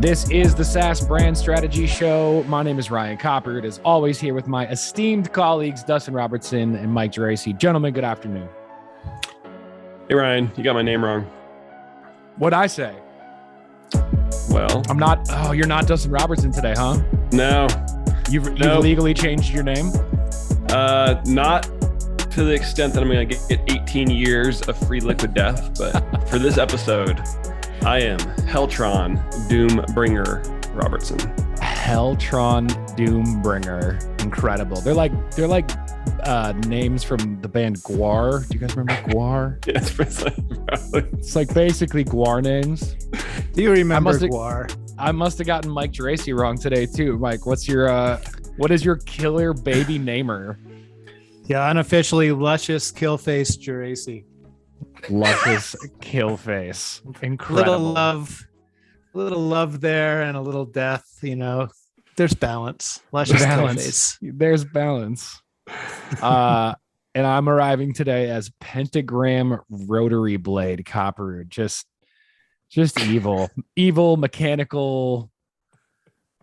This is the SaaS Brand Strategy Show. My name is Ryan Coppert, as always, here with my esteemed colleagues, Dustin Robertson and Mike Geraci. Gentlemen, good afternoon. Hey, Ryan, you got my name wrong. What'd I say? Well, I'm not. Oh, you're not Dustin Robertson today, huh? No. You've legally changed your name? Not to the extent that I'm going to get 18 years of free liquid death, but for this episode, I am Heltron Doombringer Robertson. Heltron Doombringer. Incredible. They're like names from the band Gwar. Do you guys remember Gwar? Yeah, it's like basically Gwar names. Do you remember Gwar? I must have gotten Mike Geraci wrong today too. Mike, what is your killer baby namer? Yeah, unofficially Luscious Killface Geraci. Luscious Killface. Incredible. Little love there and a little death, you know. There's balance. Luscious Killface. There's balance. And I'm arriving today as Pentagram Rotary Blade Copper. Just evil mechanical.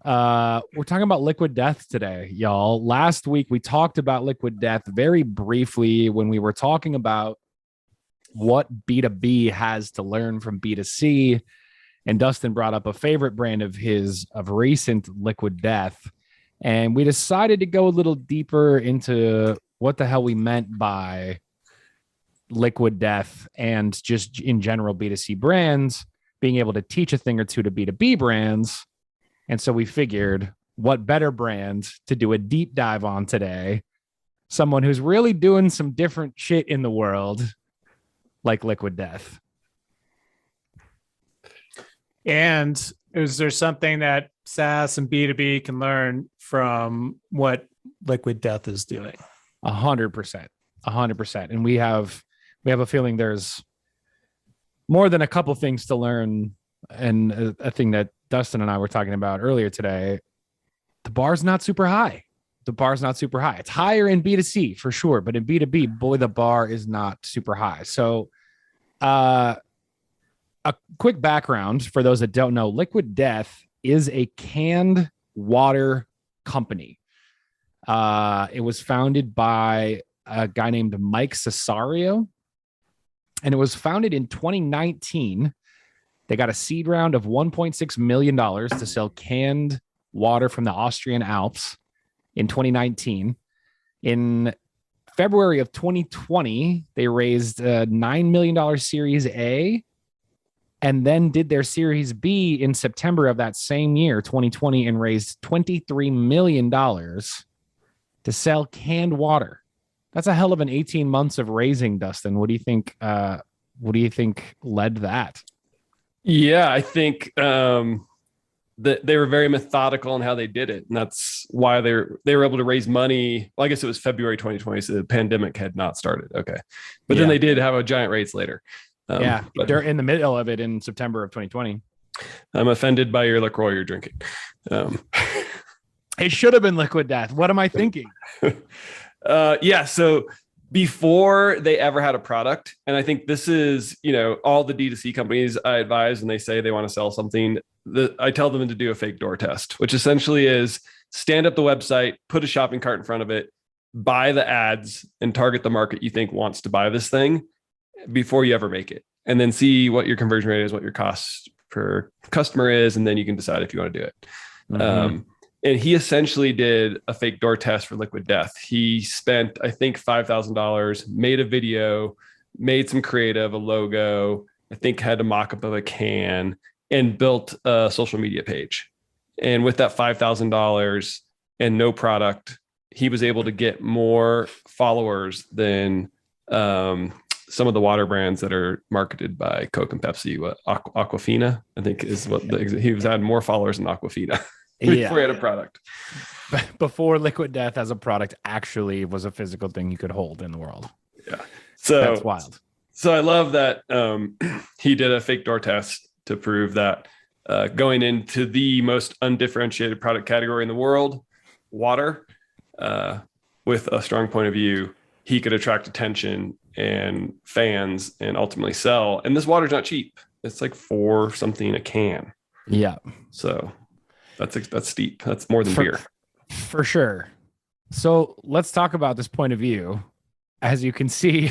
We're talking about liquid death today, y'all. Last week we talked about liquid death very briefly when we were talking about what B2B has to learn from B2C, and Dustin brought up a favorite brand of his of recent liquid death, and we decided to go a little deeper into what the hell we meant by liquid death and just in general B2C brands being able to teach a thing or two to B2B brands. And so we figured, what better brand to do a deep dive on today? Someone who's really doing some different shit in the world, like liquid death. And is there something that SaaS and B2B can learn from what liquid death is doing? 100%. And we have a feeling there's more than a couple things to learn. And a thing that Dustin and I were talking about earlier today, the bar's not super high. It's higher in B2C for sure, but in B2B, boy, the bar is not super high. So a quick background for those that don't know, Liquid Death is a canned water company. It was founded by a guy named Mike Cesario, and it was founded in 2019. They got a seed round of $1.6 million to sell canned water from the Austrian Alps in 2019. In February of 2020, they raised a $9 million Series A and then did their Series B in September of that same year, 2020, and raised $23 million to sell canned water. That's a hell of an 18 months of raising, Dustin. What do you think? What do you think led to that? Yeah, I think that they were very methodical in how they did it, and that's why they were able to raise money. Well, I guess it was February 2020, so the pandemic had not started. Okay, but then they did have a giant raise later. But they're in the middle of it in September of 2020. I'm offended by your LaCroix you're drinking. It should have been Liquid Death. What am I thinking? So before they ever had a product, and I think this is, all the D2C companies I advise when they say they want to sell something, I tell them to do a fake door test, which essentially is stand up the website, put a shopping cart in front of it, buy the ads, and target the market you think wants to buy this thing before you ever make it. And then see what your conversion rate is, what your cost per customer is, and then you can decide if you want to do it. Mm-hmm. And he essentially did a fake door test for Liquid Death. He spent, I think, $5,000, made a video, made some creative, a logo, I think had a mock-up of a can, and built a social media page. And with that $5,000 and no product, he was able to get more followers than some of the water brands that are marketed by Coke and Pepsi. Aquafina, I think, is what he was had more followers than Aquafina. Before he had a product. Before Liquid Death as a product actually was a physical thing you could hold in the world. Yeah. So that's wild. So I love that he did a fake door test to prove that going into the most undifferentiated product category in the world, water, with a strong point of view, he could attract attention and fans and ultimately sell. And this water's not cheap. It's like $4 something a can. Yeah, So that's steep. That's more than beer. for sure. So let's talk about this point of view. As you can see,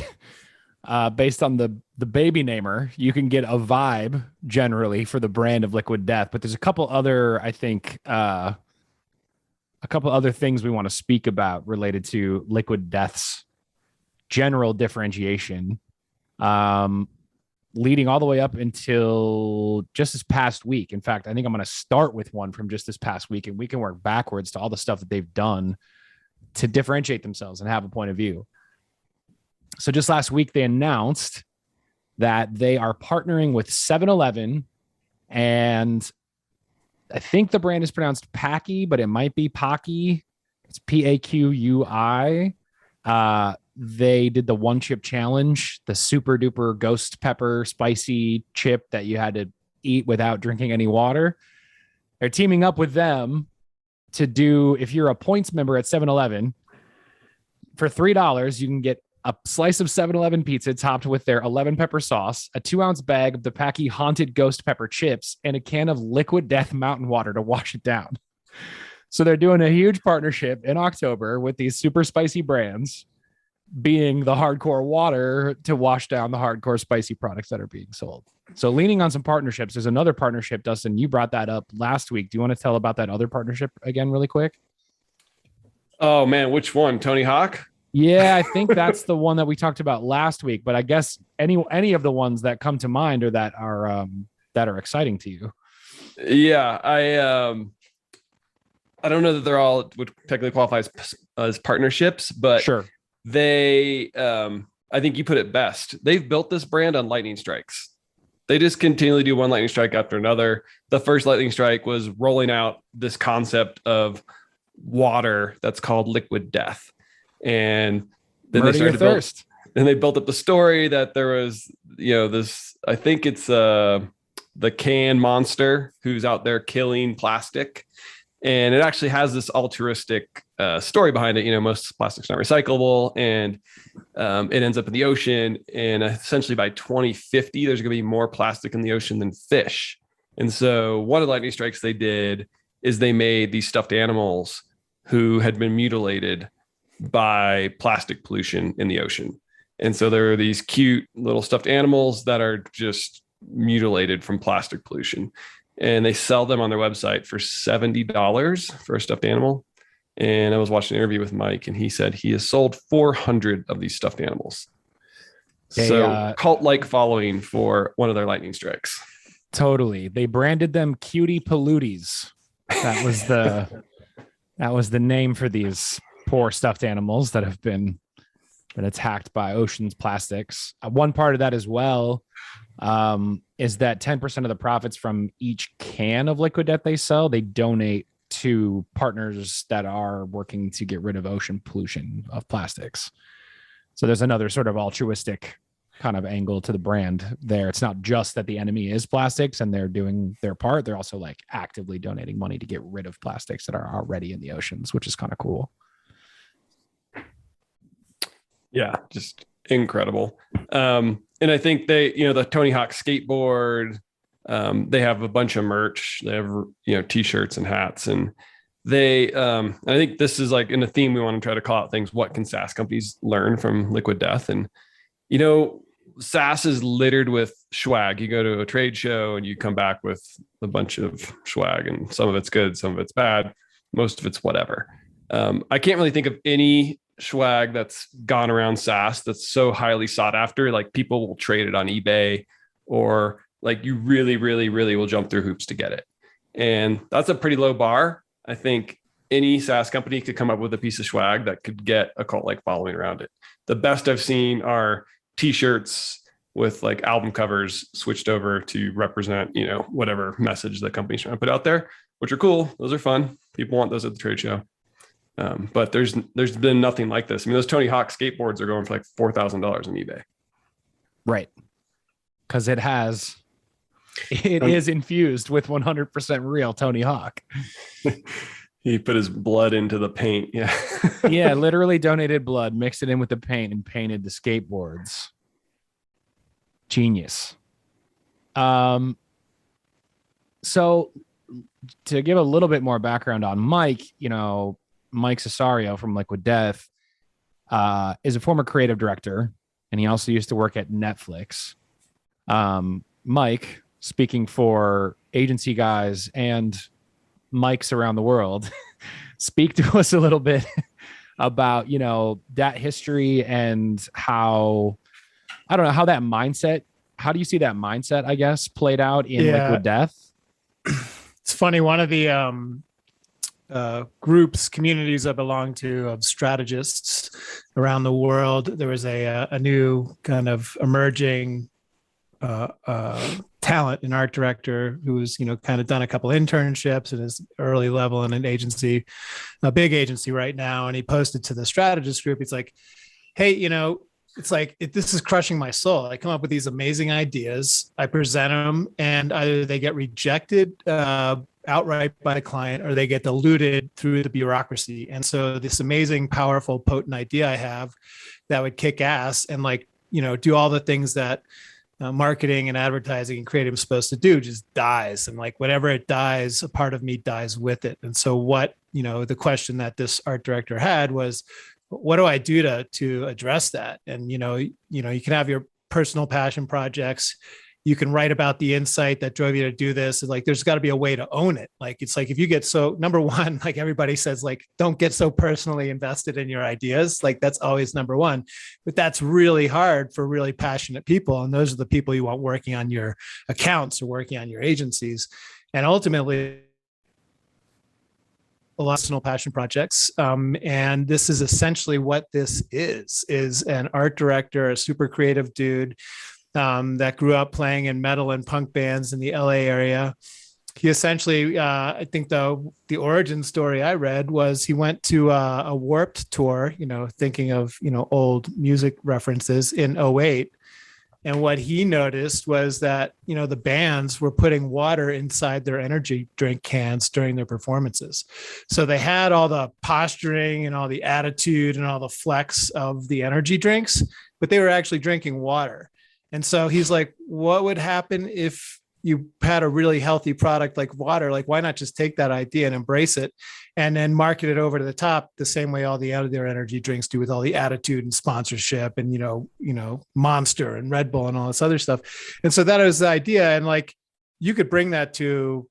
based on the baby namer, you can get a vibe generally for the brand of Liquid Death. But there's a couple other, I think, a couple other things we want to speak about related to Liquid Death's general differentiation, leading all the way up until just this past week. In fact, I think I'm going to start with one from just this past week, and we can work backwards to all the stuff that they've done to differentiate themselves and have a point of view. So just last week, they announced that they are partnering with 7-Eleven, and I think the brand is pronounced Packy, but it might be Pocky. It's Paqui. They did the one chip challenge, the super duper ghost pepper spicy chip that you had to eat without drinking any water. They're teaming up with them to do, if you're a points member at 7-Eleven, for $3, you can get a slice of 7-Eleven pizza topped with their 11 pepper sauce, a 2-ounce bag of the Packy Haunted Ghost Pepper chips, and a can of Liquid Death mountain water to wash it down. So they're doing a huge partnership in October with these super spicy brands, being the hardcore water to wash down the hardcore spicy products that are being sold. So leaning on some partnerships, there's another partnership, Dustin, you brought that up last week. Do you want to tell about that other partnership again really quick? Oh man, which one? Tony Hawk? Yeah, I think that's the one that we talked about last week, but I guess any of the ones that come to mind or that are exciting to you. Yeah, I don't know that they're all would technically qualify as partnerships, but Sure. they I think you put it best. They've built this brand on lightning strikes. They just continually do one lightning strike after another. The first lightning strike was rolling out this concept of water that's called Liquid Death. And then they started thirst. And they built up the story that there was, this, I think it's the can monster who's out there killing plastic. And it actually has this altruistic story behind it. Most plastic's not recyclable, and it ends up in the ocean. And essentially by 2050, there's going to be more plastic in the ocean than fish. And so one of the lightning strikes they did is they made these stuffed animals who had been mutilated by plastic pollution in the ocean. And so there are these cute little stuffed animals that are just mutilated from plastic pollution. And they sell them on their website for $70 for a stuffed animal. And I was watching an interview with Mike, and he said he has sold 400 of these stuffed animals. So cult-like following for one of their lightning strikes. Totally. They branded them Cutie Palooties. That was the name for these poor stuffed animals that have been attacked by ocean's plastics. One part of that as well is that 10% of the profits from each can of Liquid Death they sell, they donate to partners that are working to get rid of ocean pollution of plastics. So there's another sort of altruistic kind of angle to the brand there. It's not just that the enemy is plastics and they're doing their part. They're also like actively donating money to get rid of plastics that are already in the oceans, which is kind of cool. Yeah, just incredible. And I think they, the Tony Hawk skateboard, they have a bunch of merch. They have, t-shirts and hats, and they, I think this is like in a theme we want to try to call out things. What can SaaS companies learn from Liquid Death? And, SaaS is littered with swag. You go to a trade show and you come back with a bunch of swag, and some of it's good, some of it's bad. Most of it's whatever. I can't really think of any swag that's gone around SaaS that's so highly sought after. Like people will trade it on eBay, or like you really, really, really will jump through hoops to get it. And that's a pretty low bar. I think any SaaS company could come up with a piece of swag that could get a cult-like following around it. The best I've seen are t-shirts with like album covers switched over to represent, whatever message the company's trying to put out there, which are cool. Those are fun. People want those at the trade show. But there's been nothing like this. I mean, those Tony Hawk skateboards are going for like $4,000 on eBay. Right. Because it is infused with 100% real Tony Hawk. He put his blood into the paint. Yeah. Yeah, literally donated blood, mixed it in with the paint, and painted the skateboards. Genius. So to give a little bit more background on Mike, Mike Cesario from Liquid Death is a former creative director, and he also used to work at Netflix. Mike, speaking for agency guys and Mikes around the world, speak to us a little bit about, that history and how, I don't know, how that mindset, how do you see that mindset, I guess, played out in Liquid Death? It's funny. One of the communities I belong to of strategists around the world, there was a new kind of emerging talent, an art director who's, kind of done a couple internships at his early level in an agency, a big agency right now. And he posted to the strategist group. He's like, hey, it's like, this is crushing my soul. I come up with these amazing ideas. I present them, and either they get rejected outright by the client, or they get diluted through the bureaucracy. And so this amazing, powerful, potent idea I have that would kick ass and do all the things that marketing and advertising and creative is supposed to do just dies. And whenever it dies, a part of me dies with it. And so the question that this art director had was, what do I do to address that? And, you can have your personal passion projects. You can write about the insight that drove you to do this. And there's got to be a way to own it. It's if you get so, number one, everybody says, don't get so personally invested in your ideas. That's always number one, but that's really hard for really passionate people. And those are the people you want working on your accounts or working on your agencies. And ultimately, a lot of personal passion projects. And this is essentially what this is an art director, a super creative dude that grew up playing in metal and punk bands in the LA area. He essentially, I think the origin story I read was he went to a Warped tour, thinking of, old music references in '08. And what he noticed was that, the bands were putting water inside their energy drink cans during their performances. So they had all the posturing and all the attitude and all the flex of the energy drinks, but they were actually drinking water. And so he's like, what would happen if you had a really healthy product like water? Why not just take that idea and embrace it and then market it over to the top the same way all the other energy drinks do, with all the attitude and sponsorship and, Monster and Red Bull and all this other stuff. And so that was the idea. And you could bring that to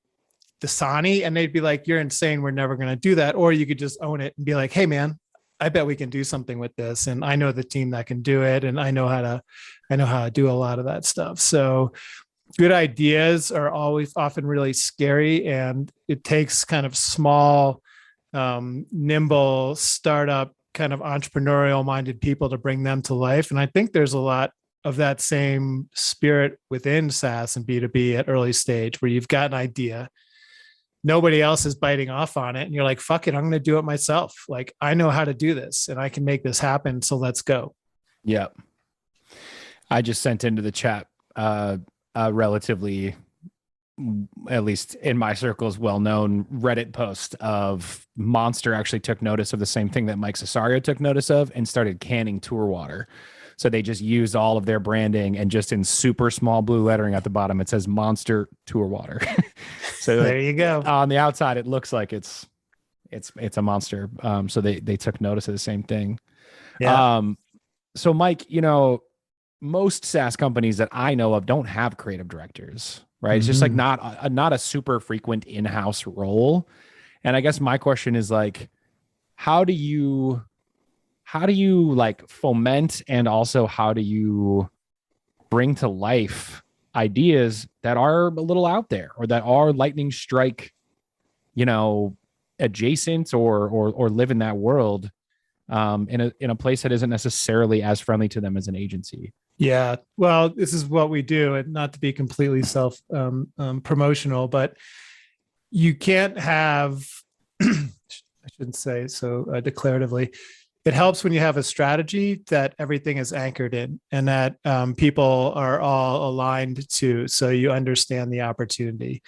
Dasani and they'd be like, you're insane. We're never going to do that. Or you could just own it and be like, hey man, I bet we can do something with this. And I know the team that can do it. And I know how to do a lot of that stuff. So good ideas are often really scary, and it takes kind of small, nimble startup kind of entrepreneurial minded people to bring them to life. And I think there's a lot of that same spirit within SaaS and B2B at early stage, where you've got an idea, nobody else is biting off on it, and you're like, fuck it, I'm going to do it myself. I know how to do this and I can make this happen. So let's go. Yep. I just sent into the chat relatively, at least in my circles, well-known Reddit post of Monster actually took notice of the same thing that Mike Cesario took notice of and started canning tour water. So they just used all of their branding, and just in super small blue lettering at the bottom, it says Monster Tour Water. So there you go. On the outside, it looks like it's a Monster. So they took notice of the same thing. Yeah. So Mike, most SaaS companies that I know of don't have creative directors, right? It's just not a super frequent in-house role. And I guess my question is how do you foment, and also how do you bring to life ideas that are a little out there, or that are lightning strike, adjacent or live in that world in a place that isn't necessarily as friendly to them as an agency? Yeah. Well, this is what we do, and not to be completely self promotional, but you can't have, I shouldn't say so declaratively. It helps when you have a strategy that everything is anchored in, and that people are all aligned to, so you understand the opportunity.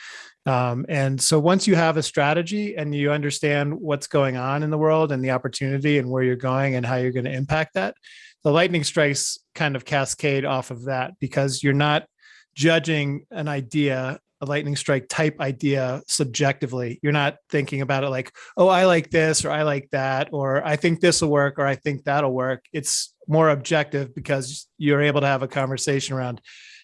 And so once you have a strategy and you understand what's going on in the world and the opportunity and where you're going and how you're going to impact that, the lightning strikes kind of cascade off of that, because you're not judging an idea a lightning strike type idea subjectively. You're not thinking about it like, oh, I like this, or I like that, or I think this will work, or I think that'll work. It's more objective because you're able to have a conversation around,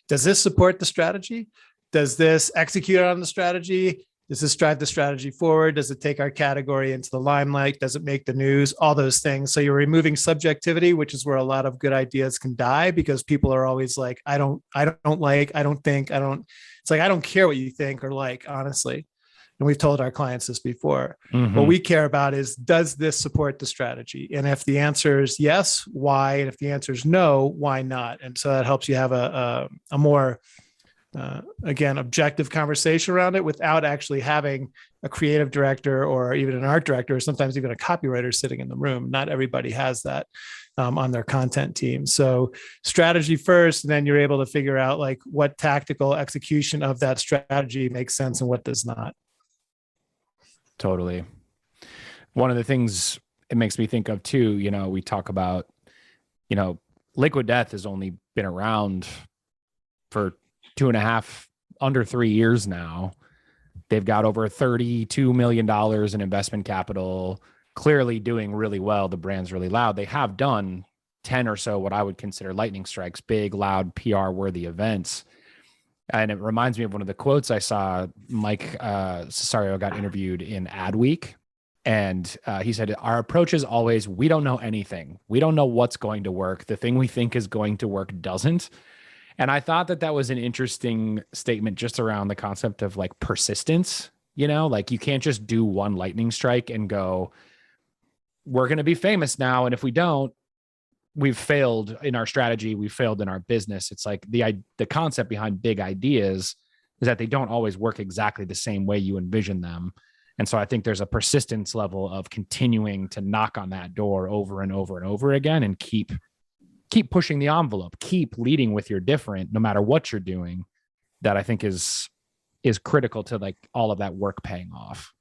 does this support the strategy? Does this execute on the strategy? Does this drive the strategy forward? Does it take our category into the limelight? Does it make the news? All those things. So you're removing subjectivity, which is where a lot of good ideas can die, because people are always like, I don't like, I don't think, I don't, it's like, I don't care what you think or like, honestly. And we've told our clients this before. Mhm. What we care about is, does this support the strategy? And if the answer is yes, why? And if the answer is no, why not? And so that helps you have a more again, objective conversation around it without actually having a creative director or even an art director, or sometimes even a copywriter sitting in the room. Not everybody has that on their content team. So strategy first, and then you're able to figure out like what tactical execution of that strategy makes sense and what does not. Totally. One of the things it makes me think of too, we talk about, Liquid Death has only been around for 2.5, under 3 years now. They've got over $32 million in investment capital, clearly doing really well. The brand's really loud. They have done 10 or so what I would consider lightning strikes, big, loud, PR-worthy events. And it reminds me of one of the quotes I saw. Mike Cesario got interviewed in Adweek, and he said, our approach is always, we don't know anything. We don't know what's going to work. The thing we think is going to work doesn't. And I thought that was an interesting statement just around the concept of like persistence, like you can't just do one lightning strike and go, we're going to be famous now. And if we don't, we've failed in our strategy. We've failed in our business. It's like the concept behind big ideas is that they don't always work exactly the same way you envision them. And so I think there's a persistence level of continuing to knock on that door over and over and over again and keep pushing the envelope, keep leading with your different, no matter what you're doing, that I think is critical to like all of that work paying off.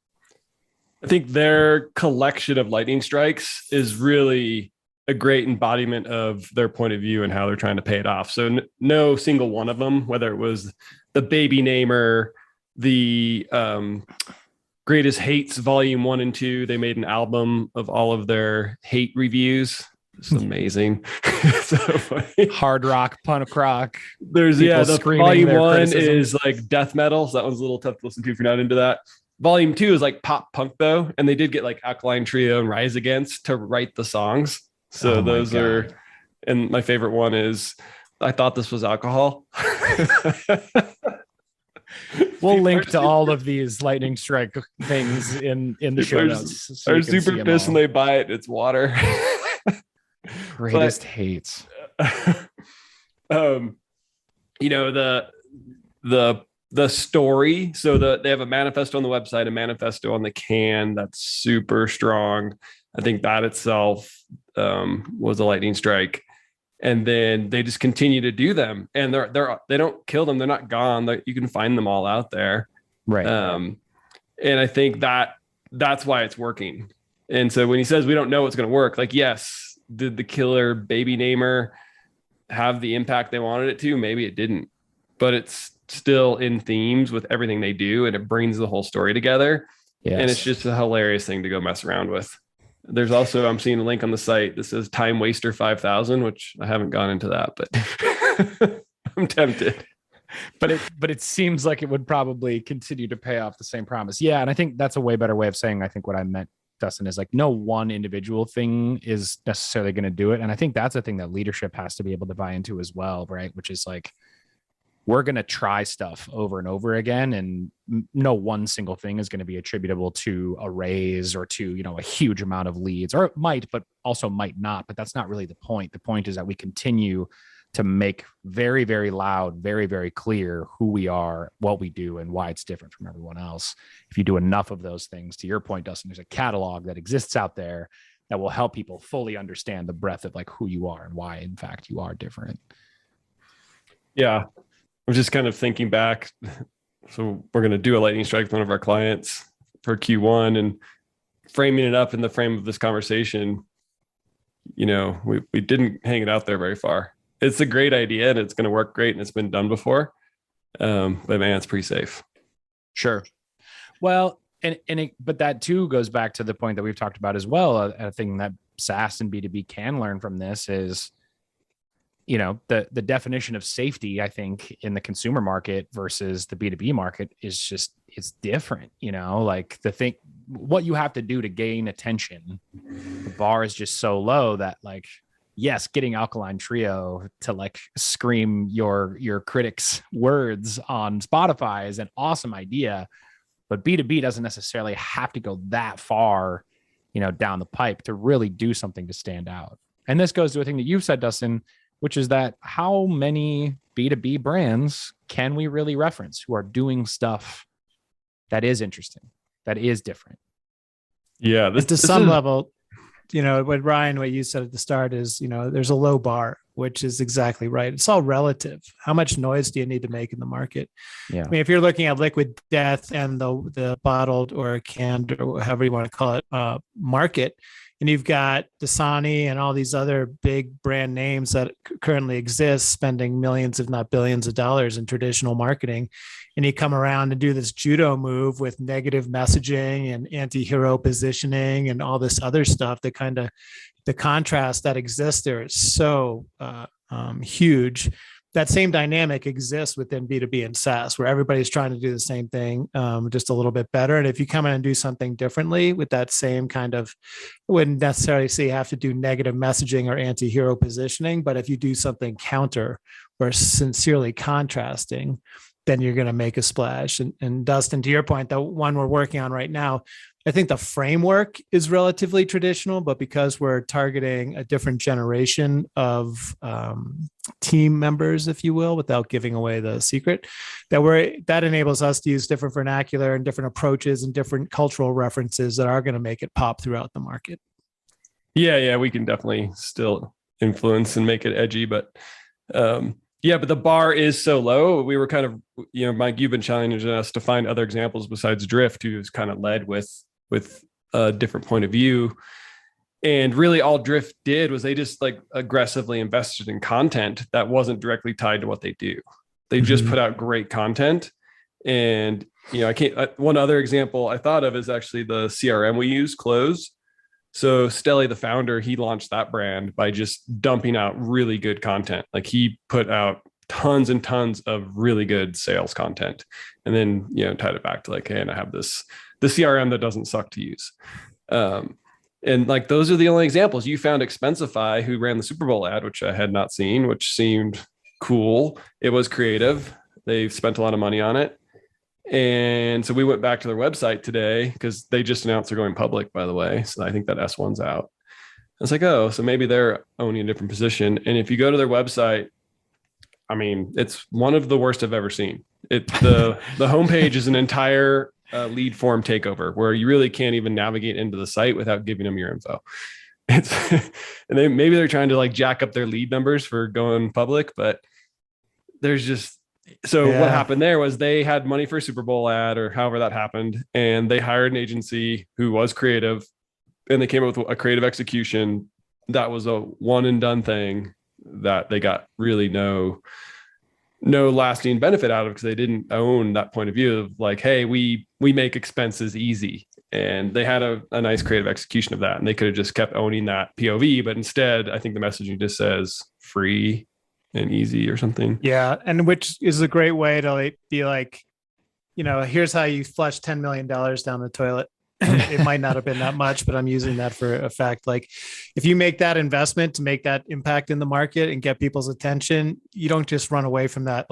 I think their collection of lightning strikes is really a great embodiment of their point of view and how they're trying to pay it off. So no single one of them, whether it was the baby namer, the greatest hates volume 1 and 2, they made an album of all of their hate reviews. It's amazing. So funny. Hard rock, punk rock. There's the volume 1 is like death metal. So that one's a little tough to listen to if you're not into that. Volume 2 is like pop punk though. And they did get like Alkaline Trio and Rise Against to write the songs. So those are, and my favorite one is, I thought this was alcohol. We'll link to all of these lightning strike things in the show notes. They're super pissed when they buy it. It's water. Greatest hates. The story. So they have a manifesto on the website, a manifesto on the can that's super strong. I think that itself was a lightning strike. And then they just continue to do them, and they don't kill them. They're not gone. You can find them all out there. Right. And I think that's why it's working. And so when he says we don't know what's going to work, like, yes, did the killer baby namer have the impact they wanted it to? Maybe it didn't, but it's still in themes with everything they do, and it brings the whole story together. Yes. And it's just a hilarious thing to go mess around with. There's also, I'm seeing a link on the site that says Time Waster 5000, which I haven't gone into that, but I'm tempted. But it seems like it would probably continue to pay off the same promise. Yeah. And I think that's a way better way of saying, I think what I meant, Dustin, is like no one individual thing is necessarily going to do it. And I think that's a thing that leadership has to be able to buy into as well, right? Which is like, we're going to try stuff over and over again, and no one single thing is going to be attributable to a raise or to, a huge amount of leads, or it might, but also might not. But that's not really the point. The point is that we continue to make very, very loud, very, very clear who we are, what we do, and why it's different from everyone else. If you do enough of those things, to your point, Dustin, there's a catalog that exists out there that will help people fully understand the breadth of like who you are and why, in fact, you are different. Yeah. I'm just kind of thinking back. So we're going to do a lightning strike with one of our clients for Q1, and framing it up in the frame of this conversation. We didn't hang it out there very far. It's a great idea and it's going to work great, and it's been done before. But man, it's pretty safe. Sure. Well, but that too goes back to the point that we've talked about as well. A thing that SaaS and B2B can learn from this is, the definition of safety, I think, in the consumer market versus the B2B market is just, it's different, like what you have to do to gain attention, the bar is just so low that, like, yes, getting Alkaline Trio to like scream your critics' words on Spotify is an awesome idea, but B2B doesn't necessarily have to go that far, down the pipe to really do something to stand out. And this goes to a thing that you've said, Dustin, which is that how many B2B brands can we really reference who are doing stuff that is interesting, that is different? Yeah. To some level, what you said at the start is, there's a low bar, which is exactly right. It's all relative. How much noise do you need to make in the market? Yeah. I mean, if you're looking at Liquid Death and the bottled or canned or however you want to call it, market, and you've got Dasani and all these other big brand names that currently exist spending millions, if not billions of dollars in traditional marketing. And you come around and do this judo move with negative messaging and anti-hero positioning and all this other stuff that kind of, the contrast that exists there is so huge. That same dynamic exists within B2B and SaaS, where everybody's trying to do the same thing, just a little bit better. And if you come in and do something differently with that same kind of, I wouldn't necessarily say you have to do negative messaging or anti-hero positioning, but if you do something counter or sincerely contrasting, then you're going to make a splash. And Dustin, to your point, the one we're working on right now, I think the framework is relatively traditional, but because we're targeting a different generation of team members, if you will, without giving away the secret, that enables us to use different vernacular and different approaches and different cultural references that are going to make it pop throughout the market. Yeah, we can definitely still influence and make it edgy, but but the bar is so low. We were kind of, Mike, you've been challenging us to find other examples besides Drift, who's kind of led with a different point of view. And really all Drift did was they just like aggressively invested in content that wasn't directly tied to what they do. They just put out great content. And, one other example I thought of is actually the CRM we use, Close. So Stelly, the founder, he launched that brand by just dumping out really good content. Like he put out tons and tons of really good sales content, and then, tied it back to like, hey, and I have the CRM that doesn't suck to use. And like, those are the only examples. You found Expensify, who ran the Super Bowl ad, which I had not seen, which seemed cool. It was creative. They spent a lot of money on it. And so we went back to their website today because they just announced they're going public, by the way. So I think that S1's out. I was like, oh, so maybe they're owning a different position. And if you go to their website, I mean, it's one of the worst I've ever seen. The homepage is an entire lead form takeover where you really can't even navigate into the site without giving them your info. And maybe they're trying to like jack up their lead numbers for going public, but there's just, what happened there was they had money for a Super Bowl ad or however that happened. And they hired an agency who was creative, and they came up with a creative execution that was a one and done thing that they got really no lasting benefit out of, because they didn't own that point of view of like, hey, we make expenses easy. And they had a nice creative execution of that, and they could have just kept owning that POV. But instead, I think the messaging just says free and easy or something. Yeah. And which is a great way to be like, here's how you flush $10 million down the toilet. It might not have been that much, but I'm using that for a fact. Like, if you make that investment to make that impact in the market and get people's attention, you don't just run away from that,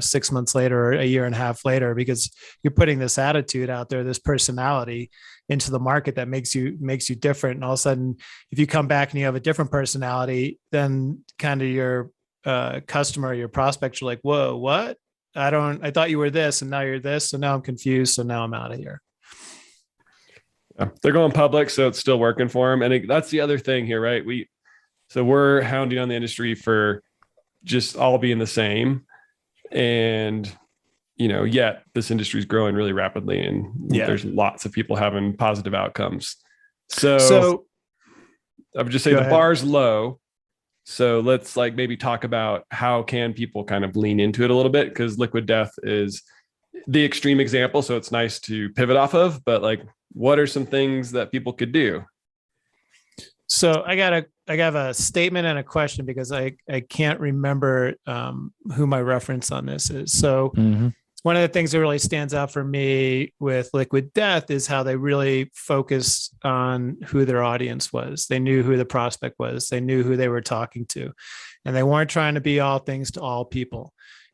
6 months later or a year and a half later, because you're putting this attitude out there, this personality into the market that makes you different. And all of a sudden, if you come back and you have a different personality, then kind of your customer, your prospects are like, whoa, what? I thought you were this, and now you're this. So now I'm confused. So now I'm out of here. Yeah, they're going public, so it's still working for them. And that's the other thing here, right? We're hounding on the industry for just all being the same. And, yet this industry is growing really rapidly, and there's lots of people having positive outcomes. So I would just say the bar's low. So let's maybe talk about how can people kind of lean into it a little bit, because Liquid Death is the extreme example, so it's nice to pivot off of, but like, what are some things that people could do? So I have a statement and a question because I can't remember who my reference on this is. So one of the things that really stands out for me with Liquid Death is how they really focused on who their audience was. They knew who the prospect was. They knew who they were talking to, and they weren't trying to be all things to all people.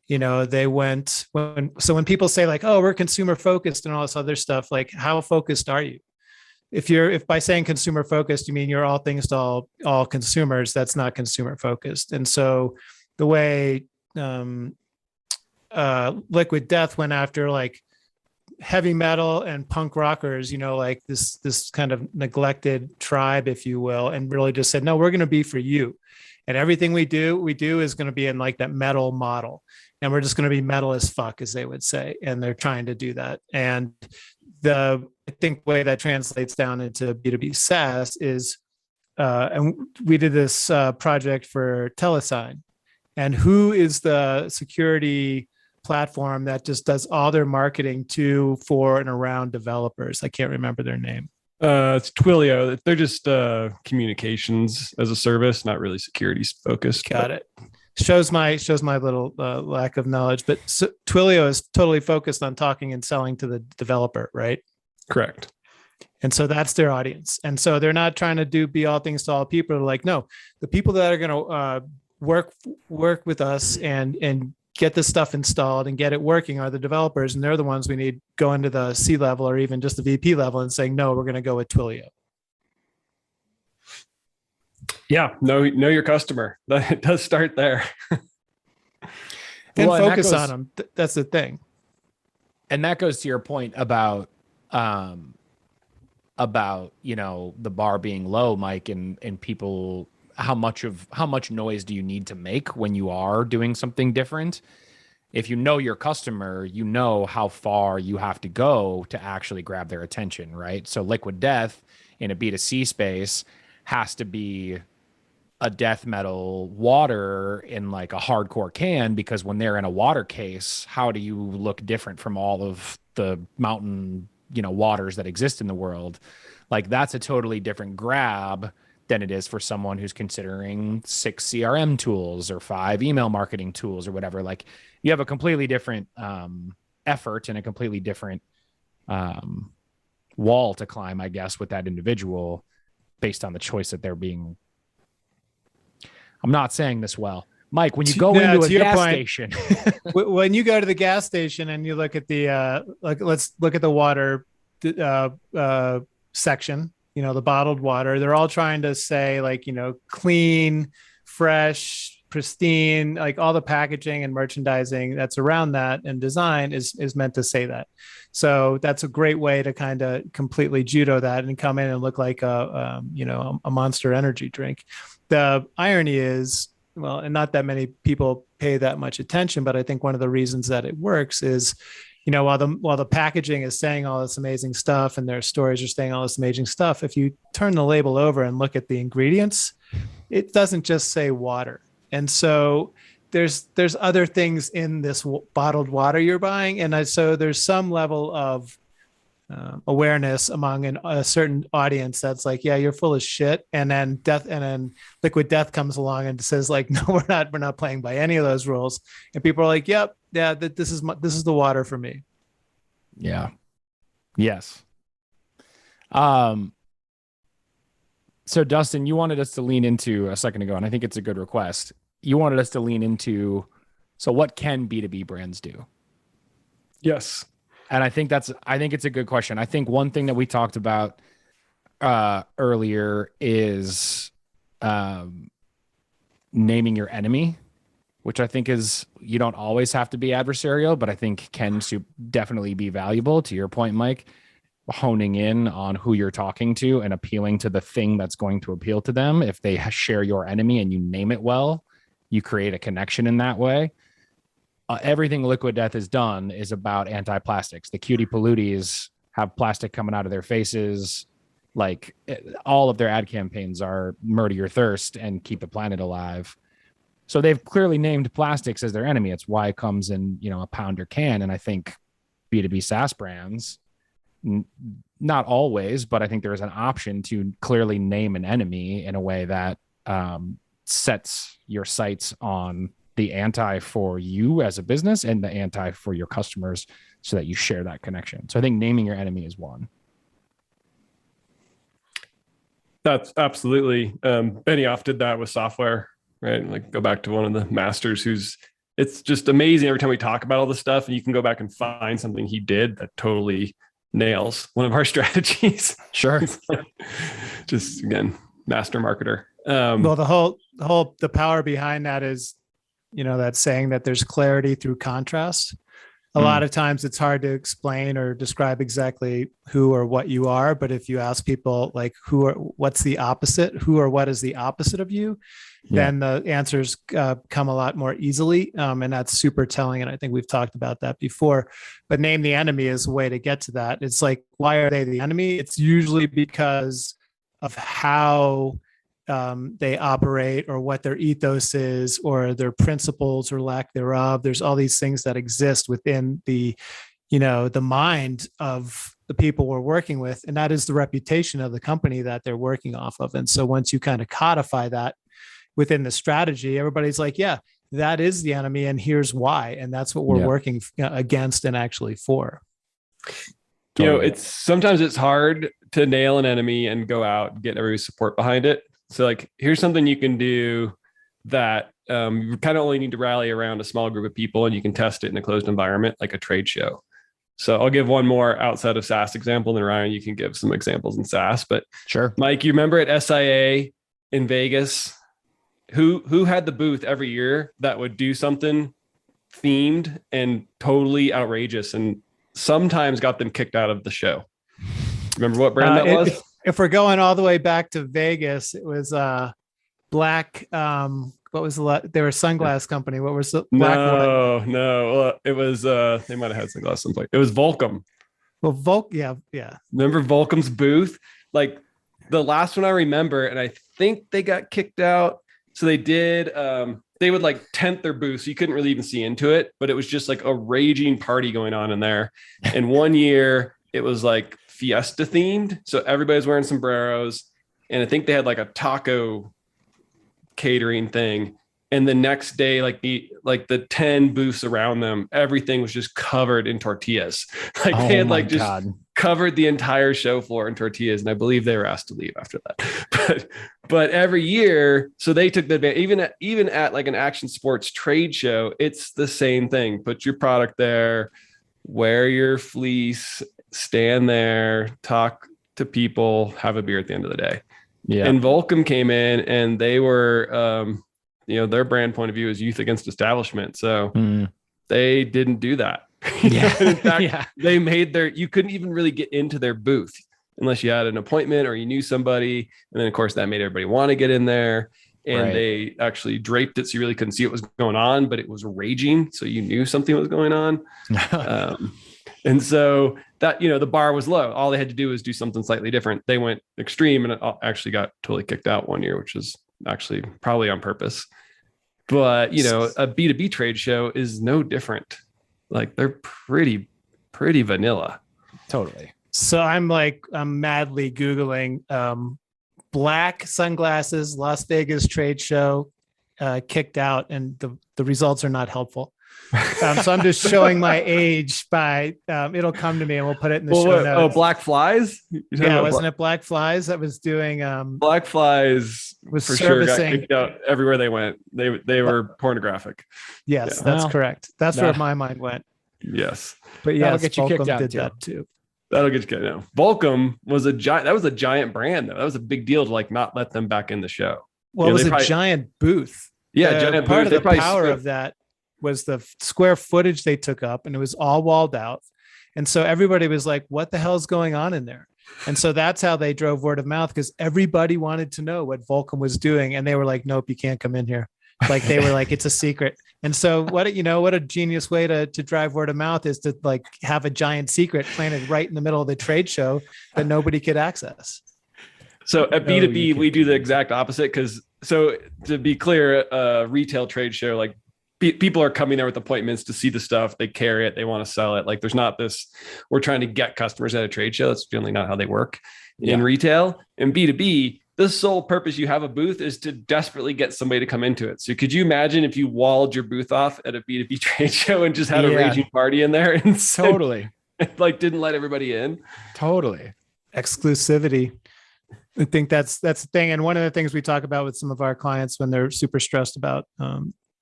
They went when people say like, oh, we're consumer focused and all this other stuff, like how focused are you? If by saying consumer focused, you mean you're all things to all consumers, that's not consumer focused. And so the way Liquid Death went after like heavy metal and punk rockers, like this kind of neglected tribe, if you will, and really just said, no, we're going to be for you. And everything we do is going to be in like that metal model. And we're just going to be metal as fuck, as they would say. And they're trying to do that. And I think way that translates down into B2B SaaS is, and we did this project for Telesign. And who is the security platform that just does all their marketing to, for, and around developers? I can't remember their name. It's Twilio. They're just communications as a service, not really security focused. Got it. Shows my little lack of knowledge, but Twilio is totally focused on talking and selling to the developer, right? Correct. And so that's their audience. And so they're not trying to be all things to all people. They're like, no, the people that are going to work with us and get this stuff installed and get it working are the developers. And they're the ones we need go into the C level or even just the VP level and saying, no, we're going to go with Twilio. Yeah. Know your customer. It does start there. And focus on them. That's the thing. And that goes to your point about the bar being low, Mike, and people, how much noise do you need to make when you are doing something different? If you know your customer, you know how far you have to go to actually grab their attention, right? So Liquid Death in a B2C space has to be a death metal water in like a hardcore can, because when they're in a water case, how do you look different from all of the mountain, waters that exist in the world? Like that's a totally different grab than it is for someone who's considering 6 CRM tools or 5 email marketing tools or whatever. Like you have a completely different effort and a completely different wall to climb, I guess, with that individual based on the choice that they're being. I'm not saying this well. Mike, when you go into a gas station, when you go to the gas station and you look at the let's look at the water section, the bottled water, they're all trying to say like, clean, fresh, pristine, like all the packaging and merchandising that's around that and design is meant to say that. So that's a great way to kind of completely judo that and come in and look like a Monster Energy drink. The irony is, well, and not that many people pay that much attention, but I think one of the reasons that it works is, while the packaging is saying all this amazing stuff and their stories are saying all this amazing stuff, if you turn the label over and look at the ingredients, it doesn't just say water. And so there's other things in this bottled water you're buying, and so there's some level of awareness among a certain audience that's like, yeah, you're full of shit. And then Liquid Death comes along and says like, no, we're not playing by any of those rules. And people are like, yep, yeah, this is the water for me. Yeah. Yes. So Dustin, you wanted us to lean into a second ago, and I think it's a good request. You wanted us to lean into, so what can B2B brands do? Yes. And I think it's a good question. I think one thing that we talked about earlier is naming your enemy, which I think is, you don't always have to be adversarial, but I think can definitely be valuable. To your point, Mike, honing in on who you're talking to and appealing to the thing that's going to appeal to them. If they share your enemy and you name it well, you create a connection in that way. Everything Liquid Death has done is about anti-plastics. The cutie polluties have plastic coming out of their faces. Like all of their ad campaigns are murder your thirst and keep the planet alive. So they've clearly named plastics as their enemy. It's why it comes in, a pound or can. And I think B2B SaaS brands, not always, but I think there is an option to clearly name an enemy in a way that sets your sights on the anti for you as a business and the anti for your customers so that you share that connection. So I think naming your enemy is one. That's absolutely. Benioff did that with software, right? Like go back to one of the masters it's just amazing every time we talk about all this stuff, and you can go back and find something he did that totally nails one of our strategies. Sure. Just again, master marketer. Well, the power behind that is, that saying that there's clarity through contrast. A lot of times it's hard to explain or describe exactly who or what you are. But if you ask people like what's the opposite, who or what is the opposite of you, then the answers come a lot more easily. And that's super telling. And I think we've talked about that before, but name the enemy is a way to get to that. It's like, why are they the enemy? It's usually because of how they operate or what their ethos is or their principles or lack thereof. There's all these things that exist within the mind of the people we're working with. And that is the reputation of the company that they're working off of. And so once you kind of codify that within the strategy, everybody's like, yeah, that is the enemy. And here's why. And that's what we're working against and actually for. Sometimes it's hard to nail an enemy and go out and get everybody's support behind it. So like, here's something you can do that you kind of only need to rally around a small group of people, and you can test it in a closed environment, like a trade show. So I'll give one more outside of SaaS example, and Ryan, you can give some examples in SaaS. But sure, Mike, you remember at SIA in Vegas, who had the booth every year that would do something themed and totally outrageous, and sometimes got them kicked out of the show? Remember what brand that was? If we're going all the way back to Vegas, it was Black. What was they were a sunglass company. What was the Black? No. It was they might have had sunglasses someplace. It was Volcom. Well, yeah. Remember Volcom's booth? Like the last one I remember, and I think they got kicked out. So they did. They would like tent their booth, so you couldn't really even see into it. But it was just like a raging party going on in there. And one year it was like fiesta themed, so everybody's wearing sombreros, and I think they had like a taco catering thing. And the next day, like the 10 booths around them, everything was just covered in tortillas. Like they had covered the entire show floor in tortillas, and I believe they were asked to leave after that. But every year, so they took the advantage. Even at like an action sports trade show, it's the same thing. Put your product there, wear your fleece, stand there, talk to people, have a beer at the end of the day. Yeah. And Volcom came in, and they were, their brand point of view is youth against establishment. So they didn't do that. In fact, they made you couldn't even really get into their booth unless you had an appointment or you knew somebody. And then of course that made everybody want to get in there. And they actually draped it so you really couldn't see what was going on, but it was raging, so you knew something was going on. And so that, the bar was low. All they had to do was do something slightly different. They went extreme, and it actually got totally kicked out one year, which is actually probably on purpose. But, a B2B trade show is no different. Like they're pretty vanilla. Totally. So I'm madly Googling Black sunglasses, Las Vegas trade show, kicked out, and the results are not helpful. So I'm just showing my age by it'll come to me, and we'll put it in the show notes. Oh, Black Flies? Yeah, wasn't it Black Flies that was doing Black Flies was for sure got kicked out everywhere they went. They were pornographic. Yes, that's correct. That's where my mind went. Yes. But yeah, that'll get you kicked out did too. That too. That'll get you kicked out. Volcom was a giant brand though. That was a big deal to not let them back in the show. Well, it was a giant booth. Yeah, giant part booth. Of the power of that was the square footage they took up, and it was all walled out. And so everybody was like, what the hell is going on in there? And so that's how they drove word of mouth, because everybody wanted to know what Volcom was doing. And they were like, nope, you can't come in here. Like they were like, it's a secret. And so what a genius way to drive word of mouth is to have a giant secret planted right in the middle of the trade show that nobody could access. So at B2B, we do the exact opposite. So to be clear, a retail trade show like people are coming there with appointments to see the stuff. They carry it. They want to sell it. Like there's not this, we're trying to get customers at a trade show. That's generally not how they work in retail. In B2B, the sole purpose you have a booth is to desperately get somebody to come into it. So could you imagine if you walled your booth off at a B2B trade show and just had a raging party in there and totally like didn't let everybody in? Totally. Exclusivity. I think that's the thing. And one of the things we talk about with some of our clients when they're super stressed about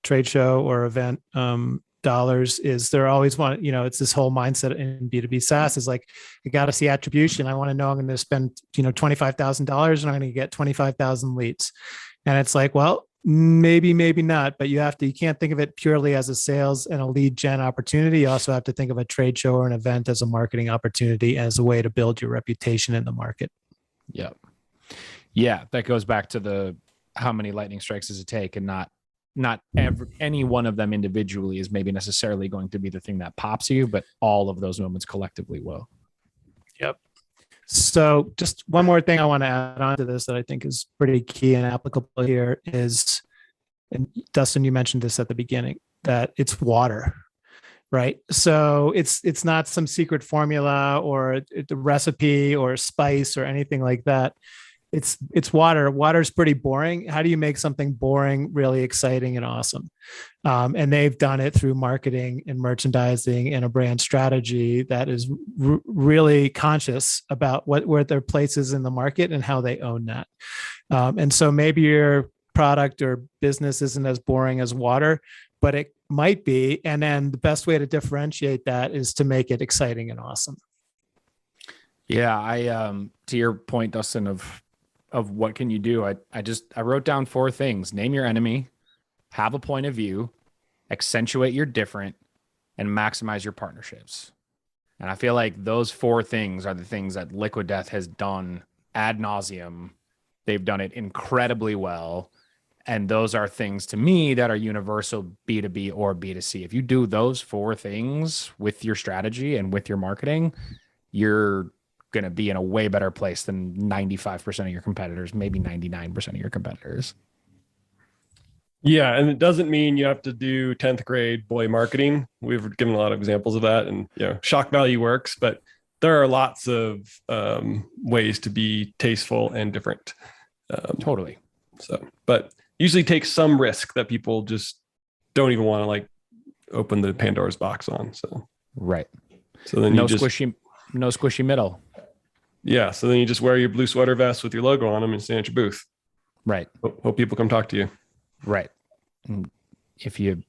trade show or event dollars is they're always want, it's this whole mindset in B2B SaaS is like, I got to see attribution. I want to know I'm going to spend, $25,000 and I'm going to get 25,000 leads. And it's like, well, maybe not, but you can't think of it purely as a sales and a lead gen opportunity. You also have to think of a trade show or an event as a marketing opportunity, as a way to build your reputation in the market. Yep. Yeah. That goes back to the, how many lightning strikes does it take, and not any one of them individually is maybe necessarily going to be the thing that pops you, but all of those moments collectively will. Yep. So just one more thing I want to add on to this that I think is pretty key and applicable here is, and Dustin, you mentioned this at the beginning, that it's water, right? So it's not some secret formula or the recipe or spice or anything like that. It's water. Water's pretty boring. How do you make something boring really exciting and awesome? And they've done it through marketing and merchandising and a brand strategy that is really conscious about where their place is in the market and how they own that. And so maybe your product or business isn't as boring as water, but it might be. And then the best way to differentiate that is to make it exciting and awesome. Yeah, I to your point, Dustin, of what can you do? I wrote down 4 things: name your enemy, have a point of view, accentuate your different, and maximize your partnerships. And I feel like those 4 things are the things that Liquid Death has done ad nauseum. They've done it incredibly well. And those are things to me that are universal B2B or B2C. If you do those 4 things with your strategy and with your marketing, you're going to be in a way better place than 95% of your competitors, maybe 99% of your competitors. Yeah. And it doesn't mean you have to do 10th grade boy marketing. We've given a lot of examples of that, and shock value works, but there are lots of ways to be tasteful and different. Totally. So, but usually takes some risk that people just don't even want to like open the Pandora's box on. So, right. So then no squishy middle. Yeah. So then you just wear your blue sweater vest with your logo on them and stand at your booth. Right. Hope people come talk to you. Right. And if you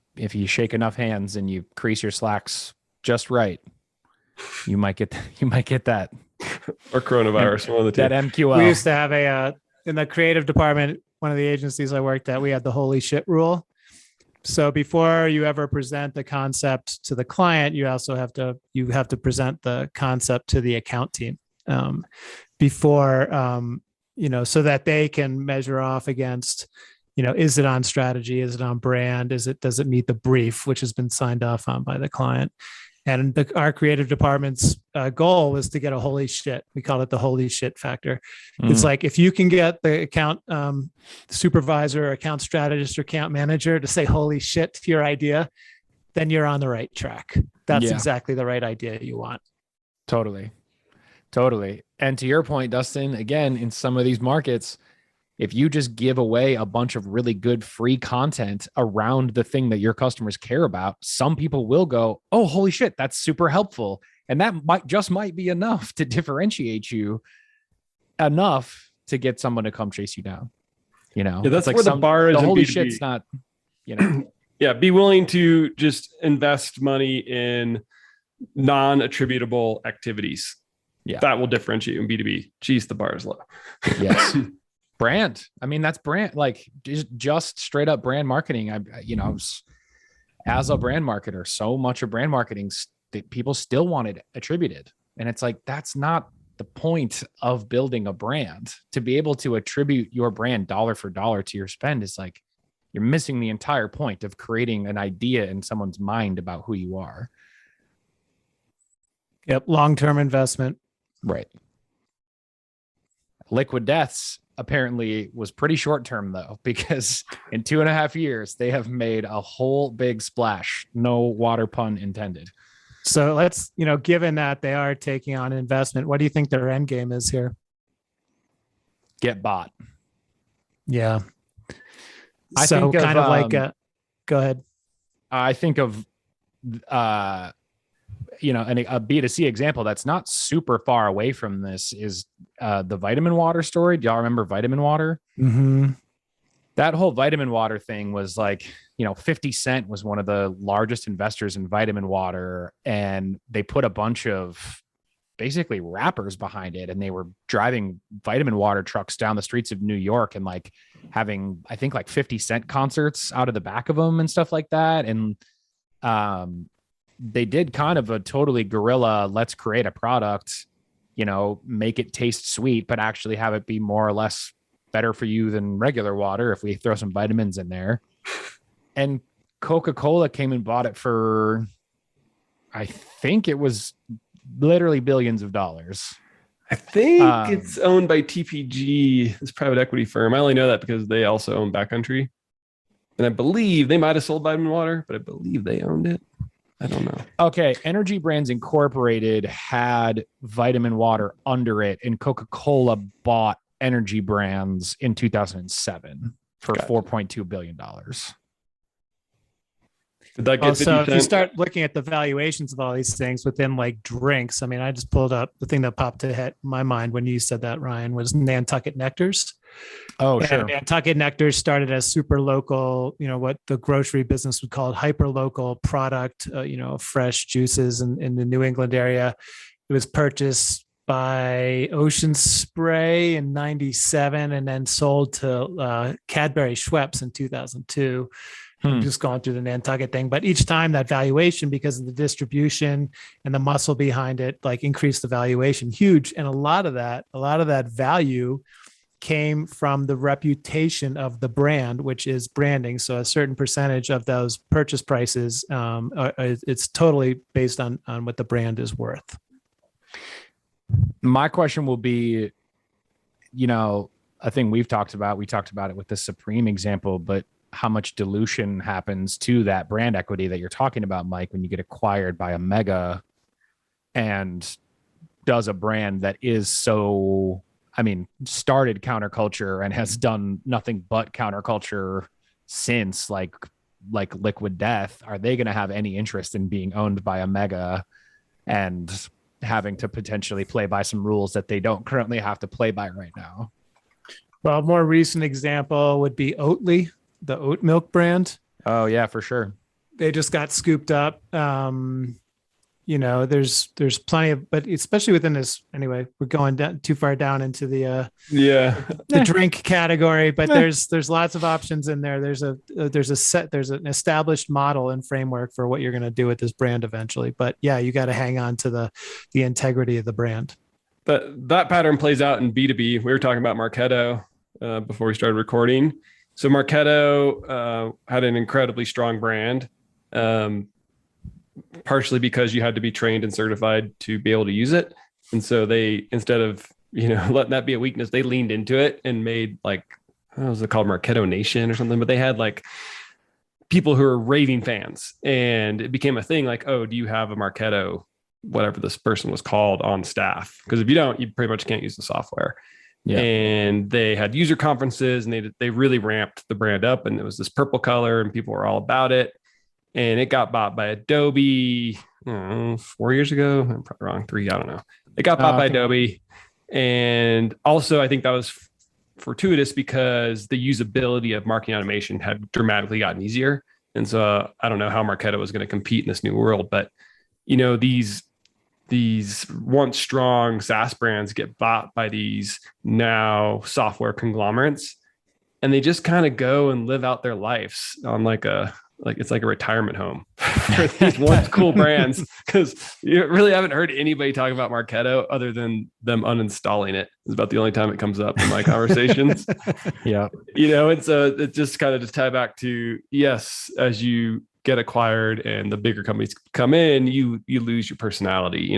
shake enough hands and you crease your slacks just right, you might get that. Or coronavirus, one of the two. That MQL. We used to have in the creative department, one of the agencies I worked at, we had the holy shit rule. So before you ever present the concept to the client, you also have to present the concept to the account team before, so that they can measure off against, is it on strategy? Is it on brand? Does it meet the brief, which has been signed off on by the client? And our creative department's goal was to get a holy shit. We call it the holy shit factor. It's like, if you can get the account supervisor, account strategist, or account manager to say holy shit to your idea, then you're on the right track. That's exactly the right idea you want. Totally. And to your point, Dustin, again, in some of these markets, if you just give away a bunch of really good free content around the thing that your customers care about, some people will go, oh, holy shit, that's super helpful. And that might be enough to differentiate you enough to get someone to come chase you down. Yeah, that's like where the bar is. The holy B2B. Shit's not, Yeah, be willing to just invest money in non-attributable activities. Yeah, that will differentiate you in B2B. Geez, the bar is low. Yes. Brand. I mean, that's brand, like just straight up brand marketing. As a brand marketer, so much of brand marketing, people still want it attributed. And it's like, that's not the point of building a brand. To be able to attribute your brand dollar for dollar to your spend is like, you're missing the entire point of creating an idea in someone's mind about who you are. Yep. Long-term investment. Right. Liquid Death's apparently was pretty short term though, because in 2.5 years they have made a whole big splash. No water pun intended. So let's, given that they are taking on investment, what do you think their end game is here? Get bought. Yeah. I So think of, kind of like go ahead. I think of a B2C example that's not super far away from this is the vitamin water story. Do y'all remember vitamin water? Mm-hmm. That whole vitamin water thing was like, 50 Cent was one of the largest investors in vitamin water, and they put a bunch of basically rappers behind it, and they were driving vitamin water trucks down the streets of New York and like having, I think, like 50 Cent concerts out of the back of them and stuff like that. And they did kind of a totally guerrilla, let's create a product, make it taste sweet, but actually have it be more or less better for you than regular water if we throw some vitamins in there. And Coca-Cola came and bought it for, I think it was literally billions of dollars. I think it's owned by TPG, this private equity firm. I only know that because they also own Backcountry. And I believe they might have sold vitamin water, but I believe they owned it. I don't know. Okay. Energy Brands Incorporated had vitamin water under it, and Coca-Cola bought Energy Brands in 2007 for $4.2 billion. Did that get so if you start looking at the valuations of all these things within like drinks, I mean, I just pulled up the thing that popped to my mind when you said that, Ryan, was Nantucket Nectars. Oh, and sure. Nantucket Nectars started as super local, what the grocery business would call hyper local product, fresh juices in the New England area. It was purchased by Ocean Spray in 97 and then sold to Cadbury Schweppes in 2002. Just going through the Nantucket thing, but each time that valuation, because of the distribution and the muscle behind it, like increased the valuation huge. And a lot of that value came from the reputation of the brand, which is branding. So a certain percentage of those purchase prices, it's totally based on what the brand is worth. My question will be, a thing we talked about it with the Supreme example, but how much dilution happens to that brand equity that you're talking about, Mike, when you get acquired by a mega and does a brand that is so, started counterculture and has done nothing but counterculture since like Liquid Death. Are they going to have any interest in being owned by a mega and having to potentially play by some rules that they don't currently have to play by right now? Well, a more recent example would be Oatly, the oat milk brand. Oh yeah, for sure. They just got scooped up. There's plenty of, but especially within this, anyway, we're going down too far down into the drink category, but there's lots of options in there. There's an established model and framework for what you're going to do with this brand eventually. But yeah, you got to hang on to the integrity of the brand. That pattern plays out in B2B. We were talking about Marketo before we started recording. So Marketo had an incredibly strong brand, partially because you had to be trained and certified to be able to use it. And so they, instead of, letting that be a weakness, they leaned into it and made like, what was it called? Marketo Nation or something, but they had like people who were raving fans, and it became a thing like, oh, do you have a Marketo, whatever this person was called, on staff? Because if you don't, you pretty much can't use the software. Yeah. And they had user conferences, and they really ramped the brand up, and it was this purple color and people were all about it. And it got bought by Adobe 4 years ago. I'm probably wrong. 3, I don't know. It got bought by Adobe. And also I think that was fortuitous because the usability of marketing automation had dramatically gotten easier. And so I don't know how Marketo was going to compete in this new world, but these once strong SaaS brands get bought by these now software conglomerates, and they just kind of go and live out their lives on it's like a retirement home for these once cool brands, because you really haven't heard anybody talk about Marketo other than them uninstalling it. It's about the only time it comes up in my conversations. Yeah. And so it just kind of tie back to, yes, as you get acquired and the bigger companies come in, you lose your personality.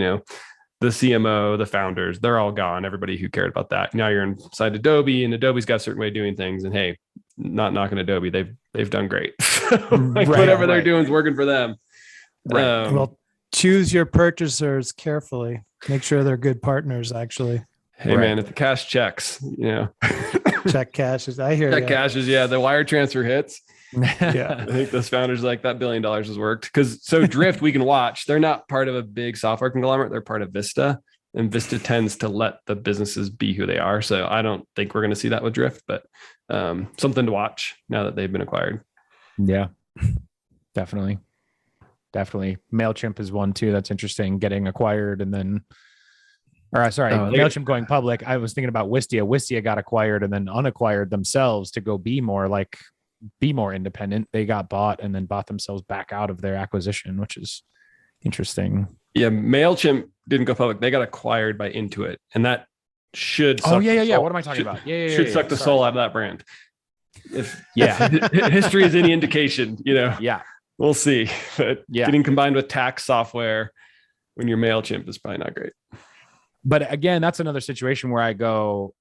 the CMO, the founders, they're all gone. Everybody who cared about that. Now you're inside Adobe, and Adobe's got a certain way of doing things. And hey, not knocking Adobe, they've done great. Whatever they're doing is working for them. Right. Well, choose your purchasers carefully. Make sure they're good partners, actually. Hey man, if the cash checks, Check cashes. I hear check cashes. Yeah, the wire transfer hits. Yeah. I think those founders are like, that $1 billion has worked. Because so Drift, we can watch. They're not part of a big software conglomerate. They're part of Vista, and Vista tends to let the businesses be who they are. So I don't think we're going to see that with Drift, but something to watch now that they've been acquired. Yeah, definitely. MailChimp is one too. That's interesting. Getting acquired and then, MailChimp going public. I was thinking about Wistia. Wistia got acquired and then unacquired themselves to go be more independent. They got bought and then bought themselves back out of their acquisition, which is interesting. Yeah, MailChimp didn't go public. They got acquired by Intuit, and that should. What am I talking about? Should suck the soul out of that brand. If history is any indication, Yeah. We'll see. But getting combined with tax software when you're MailChimp is probably not great. But again, that's another situation where I go,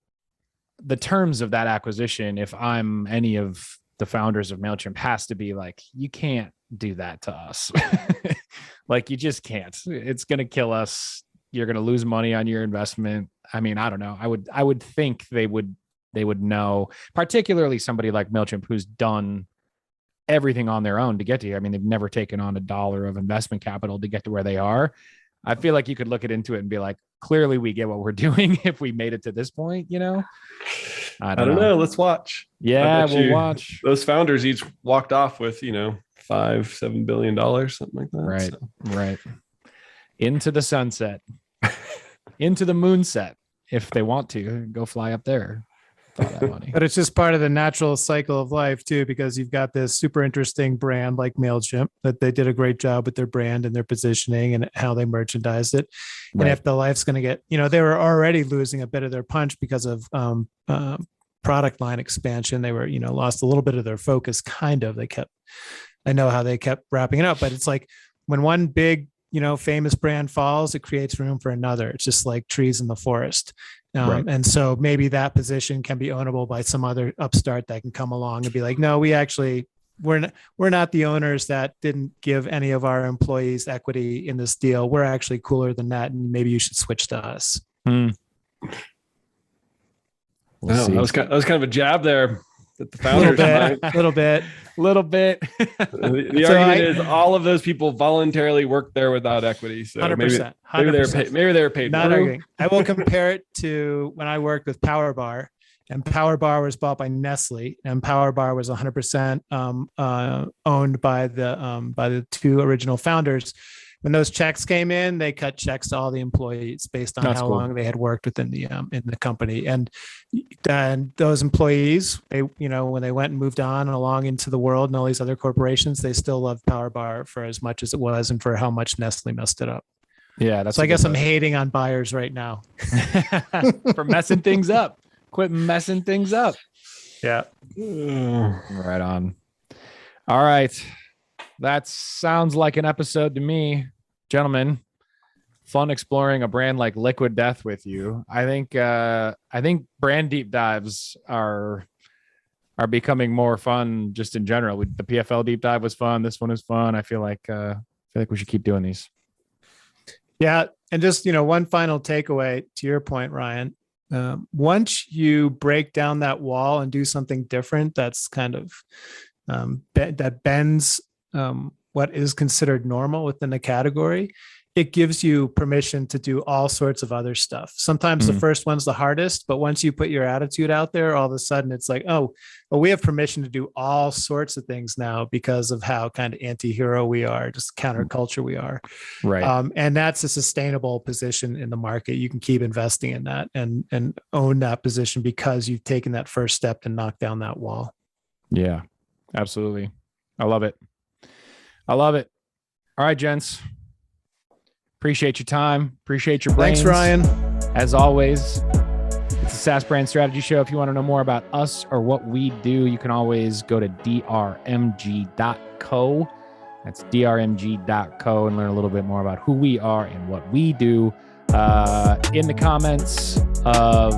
the terms of that acquisition, if I'm any of the founders of MailChimp, has to be like, you can't do that to us. Like, you just can't. It's going to kill us. You're going to lose money on your investment. I mean, I don't know. I would think they would know, particularly somebody like MailChimp who's done everything on their own to get to here. I mean, they've never taken on $1 of investment capital to get to where they are. I feel like you could look into it and be like, clearly we get what we're doing if we made it to this point, I don't know. Let's watch. Yeah, we'll watch. Those founders each walked off with, $5-7 billion, something like that. Right. Into the sunset, into the moonset. If they want to go fly up there. That money. But it's just part of the natural cycle of life too, because you've got this super interesting brand like MailChimp that they did a great job with their brand and their positioning and how they merchandise it. Right. And if the life's going to get, they were already losing a bit of their punch because of product line expansion. They were, lost a little bit of their focus. I know how they kept wrapping it up, but it's like when one big, famous brand falls, it creates room for another. It's just like trees in the forest. Right. And so maybe that position can be ownable by some other upstart that can come along and be like, no, we're not the owners that didn't give any of our employees equity in this deal. We're actually cooler than that. And maybe you should switch to us. We'll that was kind of a jab there. That the founders little bit. The argument is all of those people voluntarily worked there without equity. So 100%. Maybe they were paid. Not arguing. I will compare it to when I worked with PowerBar, and PowerBar was bought by Nestle, and PowerBar was 100% owned by the two original founders. When those checks came in, they cut checks to all the employees based on how long they had worked within in the company. And then those employees, when they went and moved on and along into the world and all these other corporations, they still loved PowerBar for as much as it was and for how much Nestle messed it up. Yeah, so I guess I'm hating on buyers right now for messing things up. Quit messing things up. Yeah. Right on. All right. That sounds like an episode to me. Gentlemen, fun exploring a brand like Liquid Death with you. I think brand deep dives are becoming more fun just in general. The PFL deep dive was fun. This one is fun. I feel like we should keep doing these. Yeah, and just one final takeaway to your point, Ryan. Once you break down that wall and do something different, that's kind of that bends what is considered normal within the category, it gives you permission to do all sorts of other stuff. Sometimes the first one's the hardest, but once you put your attitude out there, all of a sudden it's like, oh, well, we have permission to do all sorts of things now because of how kind of anti-hero we are, just counterculture we are. Right. And that's a sustainable position in the market. You can keep investing in that and own that position because you've taken that first step to knock down that wall. Yeah, absolutely. I love it. All right, gents. Appreciate your time. Appreciate your brains. Thanks, Ryan. As always, it's a SaaS Brand Strategy Show. If you want to know more about us or what we do, you can always go to drmg.co. That's drmg.co and learn a little bit more about who we are and what we do. in the comments of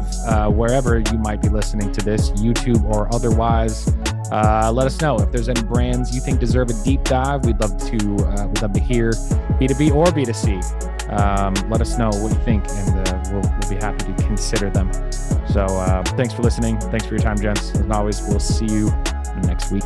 wherever you might be listening to this, YouTube or otherwise. Let us know if there's any brands you think deserve a deep dive. We'd love to hear B2B or B2C. Let us know what you think, and we'll be happy to consider them. So thanks for listening. Thanks for your time, gents. As always, we'll see you next week.